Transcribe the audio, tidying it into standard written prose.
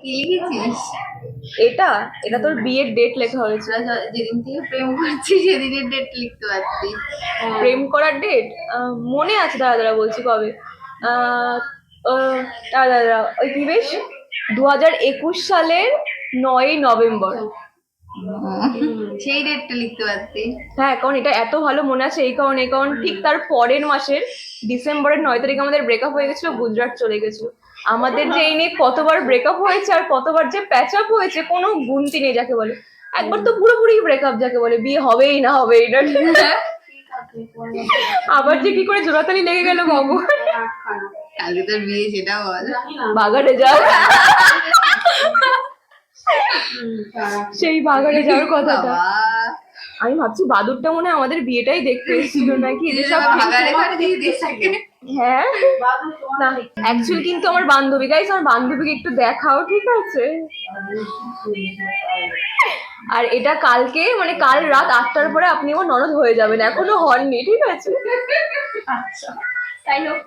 কি লিখেছিস? এটা এটা তোর বিয়ের ডেট লেখা হয়েছে। যেদিন থেকে প্রেম করছি সেদিনের ডেট লিখতে পারতি। প্রেম করার ডেট মনে আছে, দাঁড়া দাঁড়া বলছি কবে। দাঁড়া দাঁড়া, ওই কি বেশ 2021 সালের 9ই নভেম্বর। সেই ডেটটা লিখতে পারতি। হ্যাঁ, কারণ এটা এত ভালো মনে আছে এই কারণে, কারণ ঠিক তার পরের মাসের ডিসেম্বরের 9 তারিখে আমাদের ব্রেকআপ হয়ে গেছিল, গুজরাট চলে গেছিল। আমাদের যে এই নিয়ে কতবার ব্রেকআপ হয়েছে আর কতবার যে প্যাচ আপ হয়েছে কোনো গুনতি নেই যাকে বলে। একবার তো পুরোপুরি ব্রেকআপ যাকে বলে, বিয়ে হবেই না হবেই না। আবার যে কি করে জোড়াতালি লেগে গেল ভগবান। কালকে তোর বিয়ে সেটা বল। বাগানে যা, সেই বাগানে যাওয়ার কথাটা। আমি ভাবছি বাদুরটা মনে হয় আমাদের বিয়েটাই দেখতে এসেছিল নাকি। হ্যাঁ না, অ্যাকচুয়ালি কিন্তু আমার বান্ধবী, গাইস আমার বান্ধবীকে একটু দেখাও, ঠিক আছে? আর এটা কালকে মানে কাল রাত 8টার পরে আপনি আমার ননদ হয়ে যাবেন, এখনো হননি, ঠিক আছে? আচ্ছা তাই হোক।